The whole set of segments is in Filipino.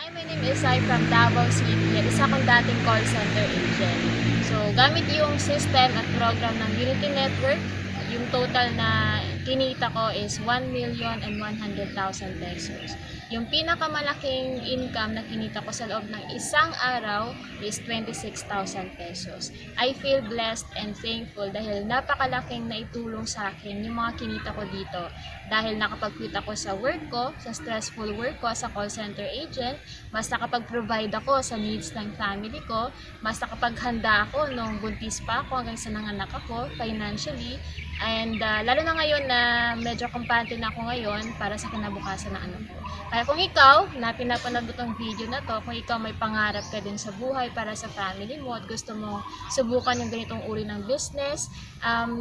Hi, my name is Sai from Davao City at isa akong dating call center agent. So, gamit yung system at program ng Unity Network, yung total na kinita ko is 1,100,000 pesos. Yung pinakamalaking income na kinita ko sa loob ng isang araw is 26,000 pesos. I feel blessed and thankful dahil napakalaking naitulong sa akin yung mga kinita ko dito. Dahil nakapag-quit ako sa work ko, sa stressful work ko sa call center agent, mas nakapag-provide ako sa needs ng family ko, mas nakapaghanda ako nung buntis pa ako hanggang sa nanganak ako financially. And lalo na ngayon na medyo kampante na ako ngayon para sa kinabukasan ng anak ko. Kaya kung ikaw, na pinapanood mo tong video na to, kung ikaw may pangarap ka din sa buhay para sa family mo at gusto mo subukan yung ganitong uri ng business,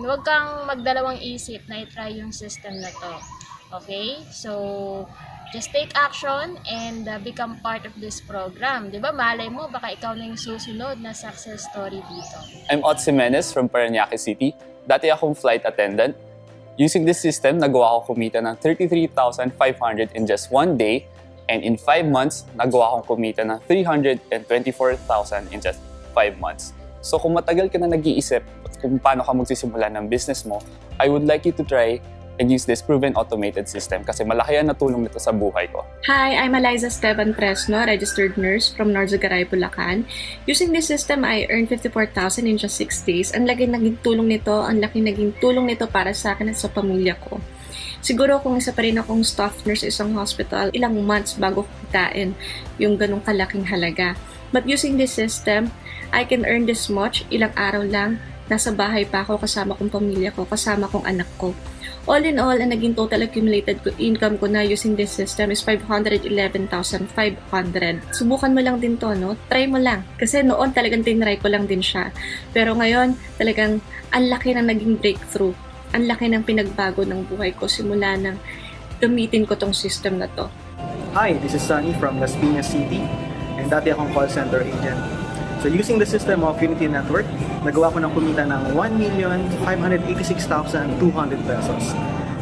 huwag kang magdalawang isip na i-try yung system na to. Okay? So, just take action and become part of this program. Diba? Malay mo, baka ikaw na yung susunod na success story dito. I'm Ot Jimenez from Parañaque City. Dati akong flight attendant. Using this system, nagawa ko kumita ng 33,500 in just one day. And in 5 months, nagawa kong kumita ng 324,000 in just 5 months. So kung matagal ka na nag-iisip kung paano ka magsisimula ng business mo, I would like you to try and use this proven automated system kasi malaki ang natulong nito sa buhay ko. Hi, I'm Eliza Esteban Fresno, registered nurse from Norzugaray, Bulacan. Using this system, I earned 54,000 in just 6 days. Ang laki naging tulong nito para sa akin at sa pamilya ko. Siguro kung isa pa rin akong staff nurse sa isang hospital, ilang months bago kitain yung ganong kalaking halaga. But using this system, I can earn this much, ilang araw lang, nasa bahay pa ako kasama kong pamilya ko, kasama kong anak ko. All in all, ang naging total accumulated income ko na using this system is 511,500. Subukan mo lang din to, no? Try mo lang. Kasi noon talagang tinry ko lang din siya. Pero ngayon, talagang ang laki ng naging breakthrough. Ang laki ng pinagbago ng buhay ko simula nang gamitin ko tong system na to. Hi, this is Sunny from Las Piñas City and dati akong call center agent. So using the system of Unity Network, nagawa ko ng kumita ng 1,586,200 pesos.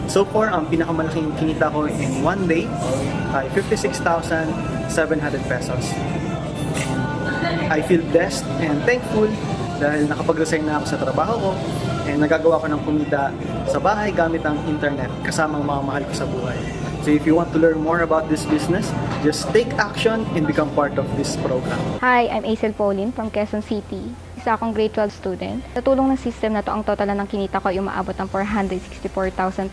So far, ang pinakamalaking kinita ko in one day ay 56,700 pesos. And I feel blessed and thankful dahil nakapag-resign na ako sa trabaho ko and nagagawa ko ng kumita sa bahay gamit ang internet kasama ang mga mahal ko sa buhay. So if you want to learn more about this business, just take action and become part of this program. Hi, I'm Aisel Pauline from Quezon City. Isa akong grade 12 student. Sa tulong ng system na to, ang total ng kinita ko ay umaabot ng 464,500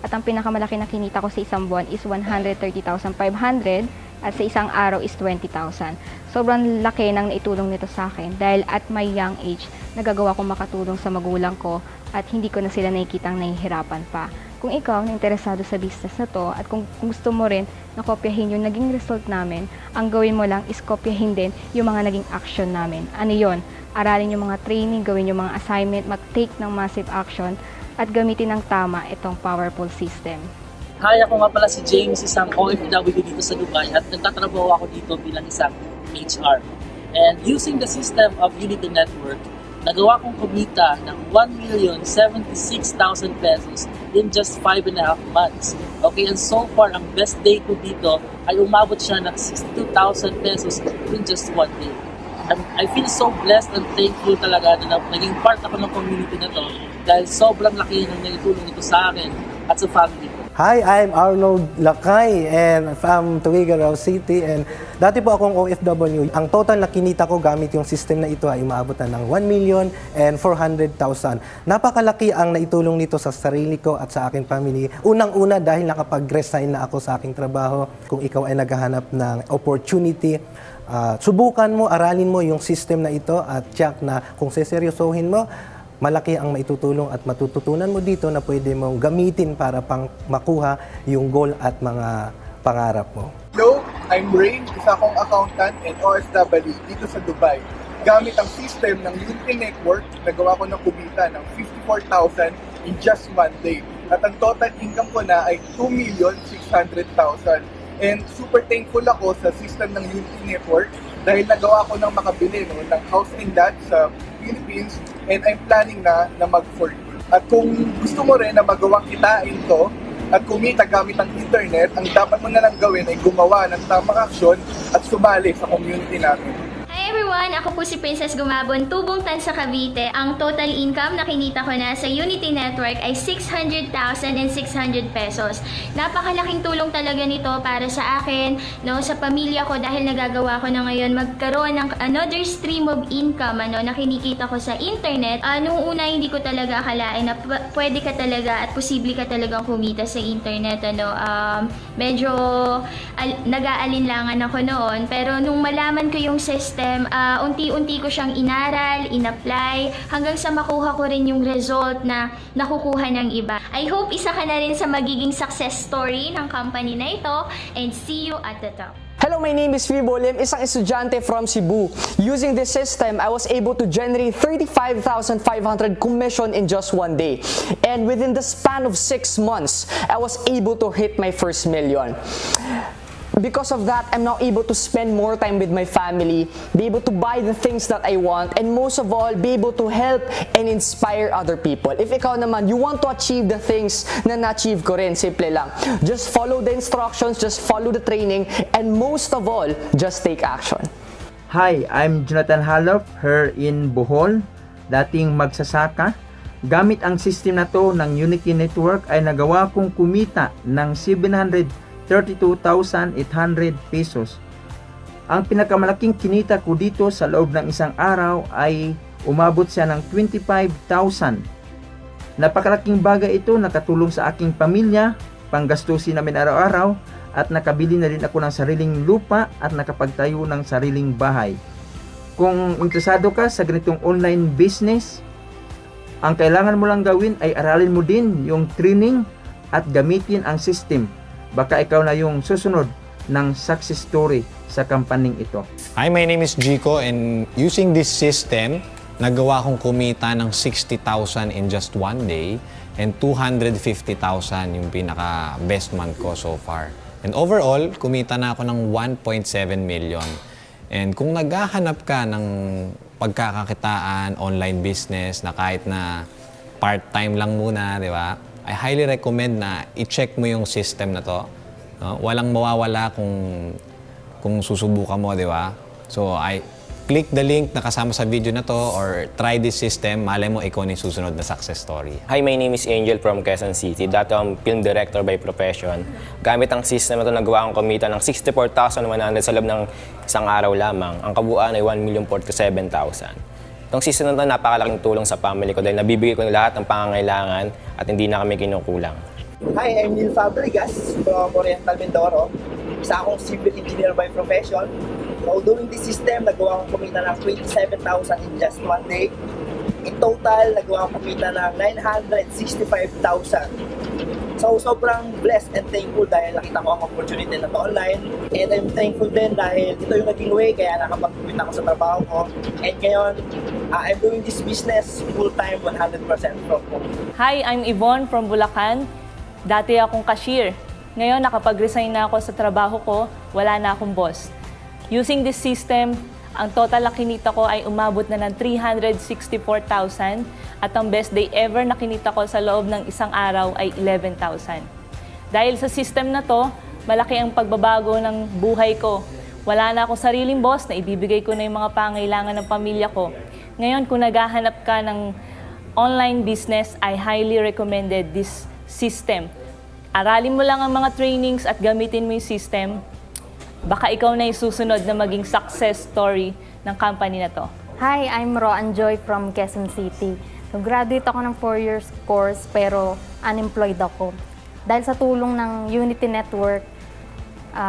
at ang pinakamalaki na kinita ko sa isang buwan is 130,500 at sa isang araw is 20,000. Sobrang laki ng naitulong nito sa akin dahil at my young age, nagagawa kong makatulong sa magulang ko at hindi ko na sila nakikitang nahihirapan pa. Kung ikaw na interesado sa business na to at kung gusto mo rin na kopyahin yung naging result namin, ang gawin mo lang is kopyahin din yung mga naging action namin. Ano yon? Aralin yung mga training, gawin yung mga assignment, mag-take ng massive action at gamitin ng tama itong powerful system. Hi, ako nga pala si James, isang OFW dito sa Dubai at nagtatrabaho ako dito bilang isang HR. And using the system of Unity Network, nagawa kong kumita ng 1,076,000 pesos in just 5.5 months. Okay, and so far, ang best day ko dito ay umabot siya ng 62,000 pesos in just one day. And I feel so blessed and thankful talaga na naging part ako ng community na to dahil sobrang laki ng naitulong ito sa akin at sa family ko. Hi, I'm Arnold Lakay and from Tuguegarao City and dati po akong OFW. Ang total na kinita ko gamit yung system na ito ay umaabot na ng 1,400,000. Napakalaki ang naitulong nito sa sarili ko at sa aking family. Unang-una dahil nakapag-resign na ako sa aking trabaho. Kung ikaw ay naghahanap ng opportunity, subukan mo, aralin mo yung system na ito at check na kung seseryosohin mo, malaki ang maitutulong at matututunan mo dito na pwede mong gamitin para pang makuha yung goal at mga pangarap mo. Hello, I'm Ray, isa akong accountant and OFW dito sa Dubai. Gamit ang system ng Unity Network, nagawa ko ng kumita ng 54,000 in just one day. At ang total income ko na ay 2,600,000. And super thankful ako sa system ng Unity Network dahil nagawa ko ng makabili ng house and lot sa Philippines and I'm planning na mag-for you. At kung gusto mo rin na magawang kitain to, at kumita gamit ang internet, ang dapat mo na lang gawin ay gumawa ng tamang aksyon at sumali sa community natin. Hi everyone! Ako po si Princess Gumabon, tubong Tansa Cavite. Ang total income na kinita ko na sa Unity Network ay 600,600 pesos. Napakalaking tulong talaga nito para sa akin, no, sa pamilya ko dahil nagagawa ko na ngayon magkaroon ng another stream of income na kinikita ko sa internet. Nung una hindi ko talaga akalain na pwede ka talaga at posible ka talagang kumita sa internet. Medyo nag-aalinlangan ako noon, pero nung malaman ko yung system, unti-unti ko siyang inaral, in-apply, hanggang sa makuha ko rin yung result na nakukuha ng iba. I hope isa ka na rin sa magiging success story ng company na ito, and see you at the top. Hello, my name is Vibo Lim, isang estudyante from Cebu. Using this system, I was able to generate 35,500 commission in just one day. And within the span of 6 months, I was able to hit my first million. Because of that, I'm now able to spend more time with my family, be able to buy the things that I want, and most of all, be able to help and inspire other people. If ikaw naman, you want to achieve the things na na-achieve ko rin, simple lang. Just follow the instructions, just follow the training, and most of all, just take action. Hi, I'm Jonathan Halof, here in Bohol, dating magsasaka. Gamit ang system na to ng Unity Network ay nagawa kong kumita ng 732,800 pesos. Ang pinakamalaking kinita ko dito sa loob ng isang araw ay umabot siya ng 25,000. Napakalaking bagay ito, nakatulong sa aking pamilya, panggastusin namin araw-araw, at nakabili na rin ako ng sariling lupa at nakapagtayo ng sariling bahay. Kung interesado ka sa ganitong online business, ang kailangan mo lang gawin ay aralin mo din yung training at gamitin ang system. Baka ikaw na yung susunod ng success story sa kampaning ito. Hi, my name is Jico, and using this system, nagawa kong kumita ng 60,000 in just one day and 250,000 yung pinaka best month ko so far. And overall, kumita na ako ng 1.7 million. And kung naghahanap ka ng pagkakakitaan, online business na kahit na part-time lang muna, di ba? I highly recommend na i-check mo yung system na to. No? Walang mawawala kung susubukan mo, di ba? So, click the link na kasama sa video na to or try this system. Malay mo, ikaw na yung susunod na success story. Hi, my name is Angel from Quezon City. Dati akong film director by profession. Gamit ang system na to, nagawa akong kumita ng 64,100 sa loob ng isang araw lamang. Ang kabuuan ay 1,047,000. Itong system na ito, napakalaking tulong sa family ko dahil nabibigay ko ng lahat ng pangangailangan at hindi na kami kinukulang. Hi, I'm Neil Fabregas from Oriental Mindoro. Isa akong civil engineer by profession. So, during this system, nagawa akong kumita ng 27,000 in just one day. In total, nagawa akong kumita ng 965,000. So, sobrang blessed and thankful dahil nakita ko ang opportunity na to online. And I'm thankful din dahil ito yung naging way kaya nakapag-quit ako sa trabaho ko. And ngayon, I'm doing this business full-time 100% from home. Hi, I'm Yvonne from Bulacan. Dati akong cashier. Ngayon, nakapag-resign na ako sa trabaho ko, wala na akong boss. Using this system, ang total na kinita ko ay umabot na ng 364,000 at ang best day ever na kinita ko sa loob ng isang araw ay 11,000. Dahil sa system na to, malaki ang pagbabago ng buhay ko. Wala na akong sariling boss na ibibigay ko na yung mga pangailangan ng pamilya ko. Ngayon, kung naghahanap ka ng online business, I highly recommended this system. Aralin mo lang ang mga trainings at gamitin mo yung system. Baka ikaw na yung susunod na maging success story ng company na to. Hi, I'm Roan Joy from Quezon City. So, graduate ako ng 4 years course pero unemployed ako. Dahil sa tulong ng Unity Network,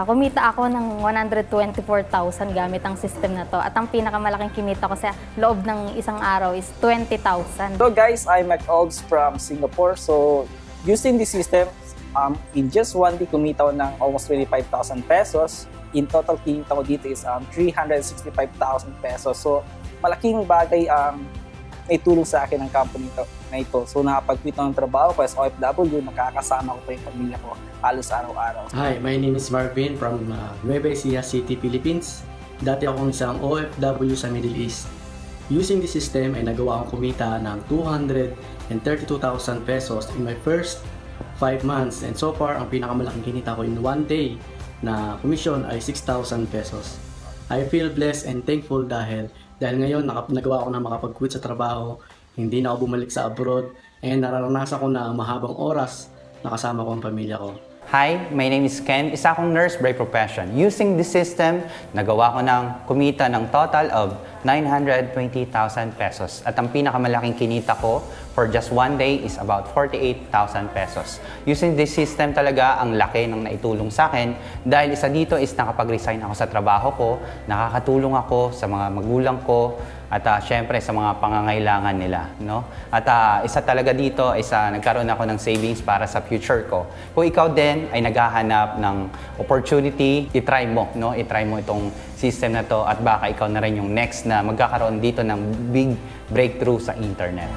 kumita ako ng 124,000 gamit ang system na to. At ang pinakamalaking kinita ko sa loob ng isang araw is 20,000. So guys, I'm Mac Olds from Singapore. So using this system, in just one day, kumita ko ng almost 25,000 pesos. In total, kinita ko dito is 365,000 pesos. So malaking bagay ang naitulong sa akin ng company na ito. So nakapag-quit ng trabaho ko as OFW, nakakasama ko pa yung pamilya ko halos araw-araw. Hi, my name is Marvin from Nueva Ecija City, Philippines. Dati akong isang OFW sa Middle East. Using this system ay nagawa akong kumita ng 232,000 pesos in my first 5 months. And so far, ang pinakamalaking kinita ko in one day na commission ay 6,000 pesos. I feel blessed and thankful dahil ngayon nagawa ko na makapag-quit sa trabaho, hindi na ako bumalik sa abroad, and nararanasan ko na mahabang oras na kasama ko ang pamilya ko. Hi, my name is Ken. Isa akong nurse by profession. Using this system, nagawa ko ng kumita ng total of 920,000 pesos. At ang pinakamalaking kinita ko for just one day is about 48,000 pesos. Using this system talaga, ang laki ng naitulong sa akin dahil isa dito is nakapag-resign ako sa trabaho ko, nakakatulong ako sa mga magulang ko, at syempre sa mga pangangailangan nila, no? At isa talaga dito is nagkaroon ako ng savings para sa future ko. Kung ikaw din ay naghahanap ng opportunity, i-try mo, no? I-try mo itong system na to at baka ikaw na rin yung next na magkakaroon dito ng big breakthrough sa internet.